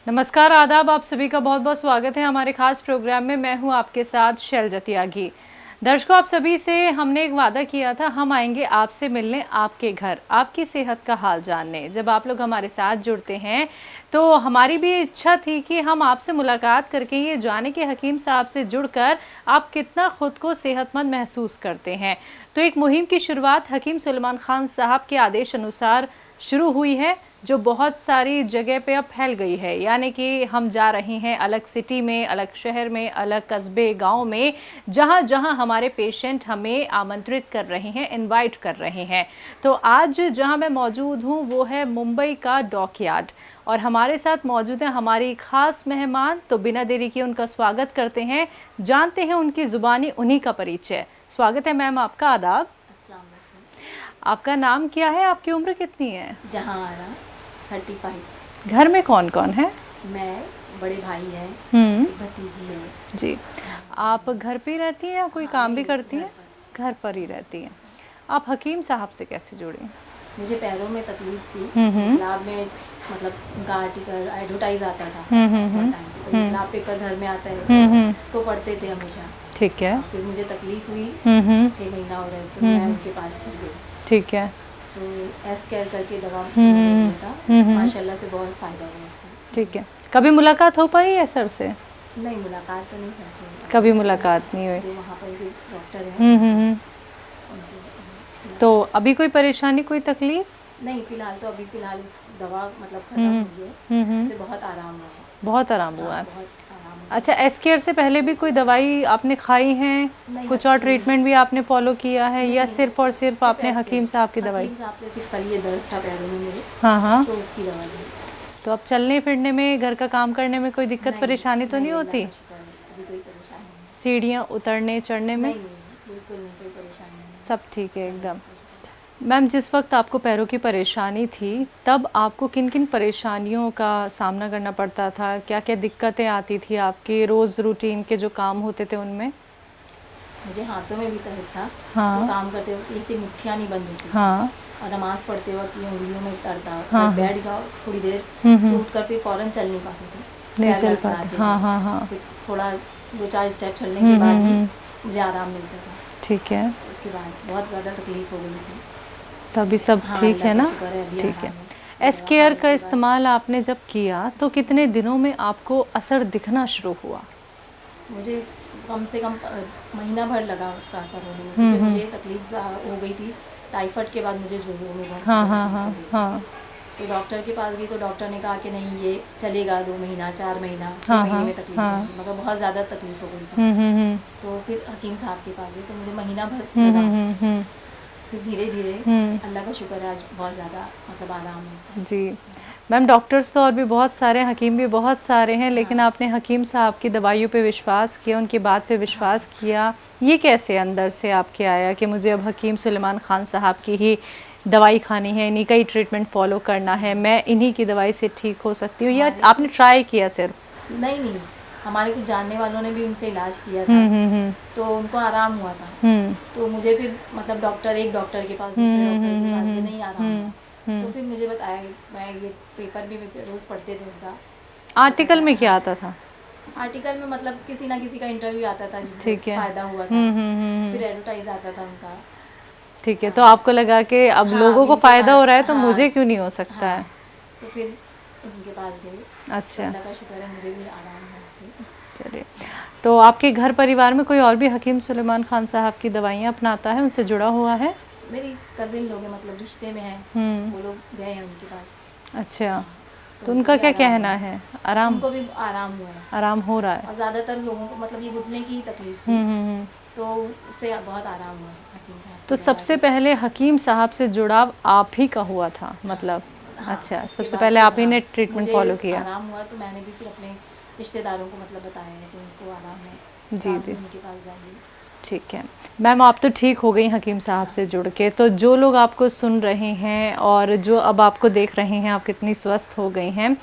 नमस्कार, आदाब। आप सभी का बहुत बहुत स्वागत है हमारे खास प्रोग्राम में। मैं हूं आपके साथ शैलजा त्यागी। दर्शकों, आप सभी से हमने एक वादा किया था, हम आएंगे आपसे मिलने, आपके घर, आपकी सेहत का हाल जानने। जब आप लोग हमारे साथ जुड़ते हैं तो हमारी भी इच्छा थी कि हम आपसे मुलाकात करके ये जाने कि हकीम साहब से जुड़कर आप कितना खुद को सेहतमंद महसूस करते हैं। तो एक मुहिम की शुरुआत हकीम सुलेमान खान साहब के आदेश अनुसार शुरू हुई है, जो बहुत सारी जगह पे अब फैल गई है। यानी कि हम जा रहे हैं अलग सिटी में, अलग शहर में, अलग कस्बे गांव में, जहां जहां हमारे पेशेंट हमें आमंत्रित कर रहे हैं, इनवाइट कर रहे हैं। तो आज जहां मैं मौजूद हूं वो है मुंबई का डॉकयार्ड, और हमारे साथ मौजूद हैं हमारी खास मेहमान। तो बिना देरी के उनका स्वागत करते हैं, जानते हैं उनकी ज़ुबानी उन्हीं का परिचय। स्वागत है मैम आपका, आदाब। आपका नाम क्या है, आपकी उम्र कितनी है? जहाँ आरा 35। घर में कौन कौन है? मैं, बड़े भाई हैं, भतीजी है जी। आप घर पे ही रहती हैं या कोई काम भी करती हैं? घर पर ही रहती हैं। आप हकीम साहब से कैसे जुड़ी? मुझे पैरों में तकलीफ थी। इनकलाब में मतलब उनका आर्टिकल एडवर्टाइज आता था बहुत टाइम से, तो इनकलाब पेपर घर में आता है, उसको पढ़ते थे हमेशा। ठीक है। फिर मुझे तकलीफ हुई, 6 महीना हो रहे, तो मैं उनके पास फिर गई। ठीक है। तो एस केयर करके दवा दिया था, माशाल्लाह से बहुत फ़ायदा हुआ उससे। ठीक है। कभी मुलाकात हो पाई है सर से? नहीं, मुलाकात तो नहीं सर से कभी मुलाकात नहीं हुई। जो वहाँ पर के डॉक्टर हैं उनसे। तो अभी कोई परेशानी, कोई तकलीफ? नहीं, फिलहाल उस दवा मतलब खत्म हुई है, उससे बहुत आराम हुआ। बहुत आराम हुआ है। बहुत आराम हुआ। अच्छा, एस केयर से पहले भी कोई दवाई आपने खाई है? कुछ और ट्रीटमेंट भी आपने फॉलो किया है या सिर्फ और सिर्फ आपने हकीम साहब की दवाई? हकीम साहब से सिर्फ कल ये दर्द था पैरों में मेरे, हाँ हाँ। तो उसकी दवा दी। तो अब चलने फिरने में, घर का काम करने में कोई दिक्कत परेशानी तो नहीं होती? अल्लाह का शुक्र है, अभी कोई परेशानी नहीं। सीढ़ियाँ उतरने चढ़ने में? नहीं, बिल्कुल नहीं, कोई परेशानी नहीं। सब ठीक है एकदम। मैम, जिस वक्त आपको पैरों की परेशानी थी तब आपको किन किन परेशानियों का सामना करना पड़ता था? क्या क्या दिक्कतें आती थी आपके रोज़ रूटीन के जो काम होते थे उनमें? मुझे हाथों में भी दर्द था। हाँ। तो काम करते वक्त ऐसी मुट्ठियाँ नहीं बंद होती। हाँ। और नमाज़ पढ़ते वक्त ये उंगलियों में दर्द था। हाँ। बैठ गया थोड़ी देर तो उठकर फिर फ़ौरन चल नहीं पाते थे, नहीं पैर चल लड़खड़ाते पाते। थे। हाँ हाँ हाँ। फिर थोड़ा 2-4 स्टेप चलने के बाद ही मुझे आराम मिलता था। ठीक है। उसके बाद बहुत ज़्यादा तकलीफ़ हो गई थी। तो अभी सब हाँ, ठीक अल्लाह है का ना? शुक्र है, अभी ठीक है। आराम है। एस केयर का इस्तेमाल आपने जब किया तो कितने दिनों में आपको असर दिखना शुरू हुआ? मुझे कम से कम महीना भर लगा उसका असर होने में, क्योंकि मुझे तकलीफ हो गई थी। टाइफाइड के बाद मुझे जोड़ों में बहुत हाँ ज़्यादा हाँ तकलीफ हाँ हो गई। हाँ। तो डॉक्टर के पास गई तो डॉक्टर ने कहा कि नहीं, ये चलेगा 2 महीना, 4 महीना, 6 हाँ, महीने हाँ, में तकलीफ हाँ। जाएगी, मगर बहुत ज़्यादा तकलीफ हो गई थी। तो फिर हकीम साहब के पास गई तो मुझे महीना भर लगा। फिर धीरे धीरे अल्लाह का शुक्र है, आज बहुत ज़्यादा मतलब आराम है। जी मैम, डॉक्टर्स तो और भी बहुत सारे हैं, हकीम भी बहुत सारे हैं, लेकिन आपने हकीम साहब की दवाइयों पे विश्वास किया, उनकी बात पे विश्वास किया। ये कैसे अंदर से आपके आया कि मुझे अब हकीम सुलेमान खान साहब की ही दवाई खानी है, इन्हीं का ही ट्रीटमेंट फॉलो करना है, मैं इन्हीं की दवाई से ठीक हो सकती हूँ? या आपने ट्राई किया सिर्फ? नहीं, हमारे कुछ जानने वालों ने भी उनसे इलाज किया था, तो उनको आराम हुआ था। तो मुझे फिर मतलब एक डॉक्टर के पास, दूसरे डॉक्टर के पास, ये नहीं आराम हुआ। तो फिर मुझे बताया, मैं ये पेपर भी रोज़ पढ़ते थे उनका। आर्टिकल में क्या आता था? आर्टिकल में मतलब किसी ना किसी का इंटरव्यू आता था जिसमें ठीक है। फ़ायदा हुआ था। फिर एडवर्टाइज आता था उनका। ठीक है। तो आपको लगा कि अब हाँ, लोगों को इनके फ़ायदा पास, हो रहा है तो हाँ, मुझे क्यों नहीं हो सकता हाँ, है? तो फिर उनके पास गई। अच्छा, अल्लाह का शुक्र है, मुझे भी आराम है उससे। चलिए। तो आपके घर परिवार में कोई और भी हकीम सुलेमान खान साहब की दवाइयाँ अपनाता है, उनसे जुड़ा हुआ है? मेरी कज़िन लोग हैं, मतलब रिश्ते में हैं, वो लोग गए हैं उनके पास। अच्छा, तो उनका क्या कहना है? आराम? उनको भी आराम हुआ है। आराम हो रहा है? और ज़्यादातर लोगों को मतलब ये घुटने की तकलीफ थी, तो उससे बहुत आराम हुआ है हकीम साहब की तो दवा सबसे से। पहले हकीम साहब से जुड़ाव आप ही का हुआ था मतलब? हाँ, अच्छा, उसके सबसे बाद पहले फिर, आप ही ने ट्रीटमेंट मुझे फॉलो किया? आराम हुआ तो मैंने भी फिर अपने रिश्तेदारों को मतलब बताया है कि उनको आराम है, जी, तो आप भी जी। उनके पास जाइए। ठीक है मैम, आप तो ठीक हो गई हकीम साहब से जुड़ के। तो जो लोग आपको सुन रहे हैं और जो अब आपको देख रहे हैं, आप कितनी स्वस्थ हो गई हैं,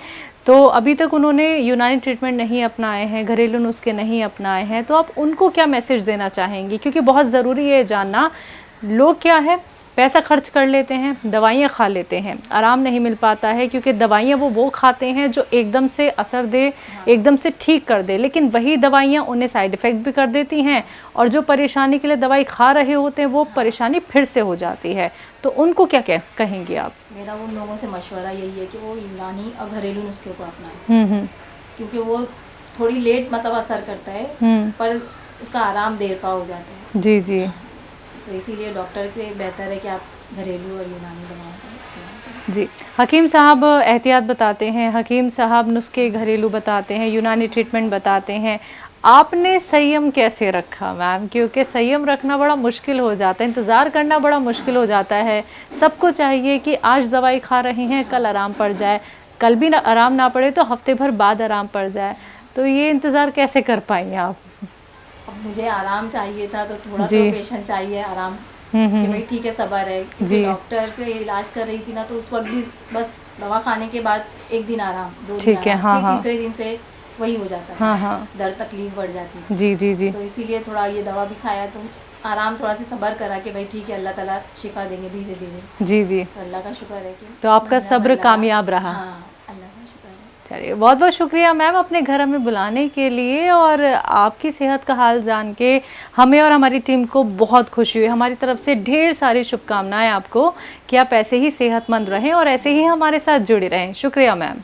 तो अभी तक उन्होंने यूनानी ट्रीटमेंट नहीं अपनाए हैं, घरेलू नुस्खे नहीं अपनाए हैं, तो आप उनको क्या मैसेज देना चाहेंगी? क्योंकि बहुत ज़रूरी है जानना। लोग क्या है, पैसा खर्च कर लेते हैं, दवाइयाँ खा लेते हैं, आराम नहीं मिल पाता है, क्योंकि दवाइयाँ वो खाते हैं जो एकदम से असर दे, एकदम से ठीक कर दे, लेकिन वही दवाइयाँ उन्हें साइड इफ़ेक्ट भी कर देती हैं, और जो परेशानी के लिए दवाई खा रहे होते हैं वो परेशानी फिर से हो जाती है। तो उनको क्या कहेंगी आप? मेरा उन लोगों से मशवरा यही है कि वो यूनानी और घरेलू नुस्खे को अपनाएं, क्योंकि वो थोड़ी लेट मतलब असर करता है, पर उसका आराम देर पा हो जाता है। जी जी। तो इसीलिए डॉक्टर के बेहतर है कि आप घरेलू और यूनानी दवाओं का इस्तेमाल करें। जी, हकीम साहब एहतियात बताते हैं, हकीम साहब नुस्खे घरेलू बताते हैं, यूनानी ट्रीटमेंट बताते हैं। आपने संयम कैसे रखा मैम? क्योंकि संयम रखना बड़ा मुश्किल हो जाता है, इंतज़ार करना बड़ा मुश्किल हो जाता है। सबको चाहिए कि आज दवाई खा रहे हैं, कल आराम पड़ जाए, कल भी आराम ना पड़े तो हफ्ते भर बाद आराम पड़ जाए। तो ये इंतज़ार कैसे कर पाई आप? अब मुझे आराम चाहिए था, तो थोड़ा तो पेशेंस चाहिए, आराम कि भाई ठीक है, सब्र है। क्योंकि डॉक्टर के इलाज कर रही थी ना, तो उस वक्त भी बस दवा खाने के बाद एक दिन आराम, 2 दिन ठीक है, आराम, फिर तीसरे दिन से वही हो जाता है। हाँ। दर्द तकलीफ बढ़ जाती है। जी जी जी। तो इसीलिए थोड़ा ये दवा भी खाया, तो आराम थोड़ा सा सब्र करा कि भाई ठीक है, अल्लाह ताला शिफा देंगे धीरे धीरे। जी जी। तो अल्लाह का शुक्र है कि तो आपका सब्र कामयाब रहा। हाँ, अल्लाह का शुक्र है। चलिए, बहुत बहुत शुक्रिया मैम अपने घर हमें बुलाने के लिए, और आपकी सेहत का हाल जान के हमें और हमारी टीम को बहुत खुशी हुई। हमारी तरफ से ढेर सारी शुभकामनाएं आपको कि आप ऐसे ही सेहतमंद रहें और ऐसे ही हमारे साथ जुड़े रहें। शुक्रिया मैम।